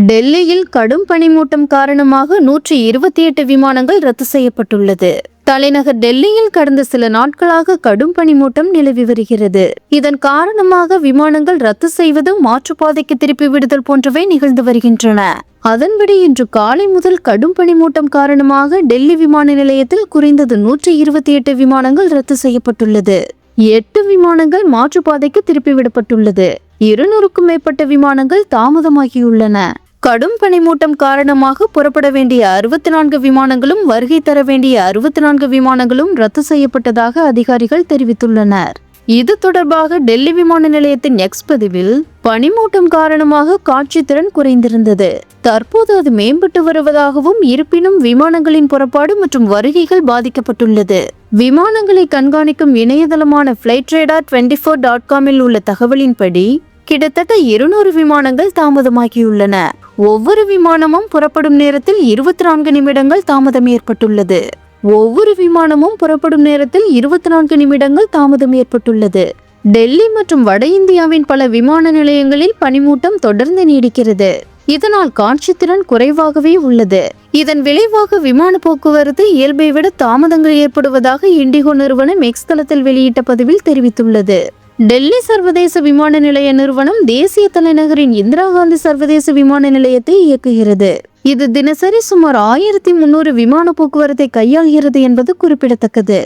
டெல்லியில் கடும் பனிமூட்டம் காரணமாக 128 விமானங்கள் ரத்து செய்யப்பட்டுள்ளது. தலைநகர் டெல்லியில் கடந்த சில நாட்களாக கடும் பனிமூட்டம் நிலவி வருகிறது. இதன் காரணமாக விமானங்கள் ரத்து செய்வது, மாற்றுப்பாதைக்கு திருப்பி விடுதல் போன்றவை நிகழ்ந்து வருகின்றன. அதன்படி இன்று காலை முதல் கடும் பனிமூட்டம் காரணமாக டெல்லி விமான நிலையத்தில் குறைந்தது 128 விமானங்கள் ரத்து செய்யப்பட்டுள்ளது. 8 விமானங்கள் மாற்றுப்பாதைக்கு திருப்பிவிடப்பட்டுள்ளது. 200க்கும் மேற்பட்ட விமானங்கள் தாமதமாகியுள்ளன. கடும் பனிமூட்டம் காரணமாக புறப்பட வேண்டிய 64 விமானங்களும் வருகை தர வேண்டிய 64 விமானங்களும் ரத்து செய்யப்பட்டதாக அதிகாரிகள் தெரிவித்துள்ளனர். இது தொடர்பாக டெல்லி விமான நிலையத்தின் எக்ஸ் பதிவில், பனிமூட்டம் காரணமாக காட்சி திறன் குறைந்திருந்தது. தற்போது அது மேம்பட்டு வருவதாகவும், இருப்பினும் விமானங்களின் புறப்பாடு மற்றும் வருகைகள் பாதிக்கப்பட்டுள்ளது. விமானங்களை கண்காணிக்கும் இணையதளமான flightradar24.com-இல் உள்ள தகவலின்படி கிட்டத்தட்ட 200 விமானங்கள் தாமதமாகியுள்ளன. ஒவ்வொரு விமானமும் புறப்படும் நேரத்தில் 24 நிமிடங்கள் தாமதம் ஏற்பட்டுள்ளது. டெல்லி மற்றும் வட இந்தியாவின் பல விமான நிலையங்களில் பனிமூட்டம் தொடர்ந்து நீடிக்கிறது. இதனால் காட்சித்திறன் குறைவாகவே உள்ளது. இதன் விளைவாக விமான போக்குவரத்து இயல்பை விட தாமதங்கள் ஏற்படுவதாக இண்டிகோ நிறுவனம் எக்ஸ் தளத்தில் வெளியிட்ட பதிவில் தெரிவித்துள்ளது. டெல்லி சர்வதேச விமான நிலைய நிறுவனம் தேசிய தலைநகரின் இந்திரா காந்தி சர்வதேச விமான நிலையத்தை இயக்குகிறது. இது தினசரி சுமார் 1300 விமான போக்குவரத்தை கையாள்கிறது என்பது குறிப்பிடத்தக்கது.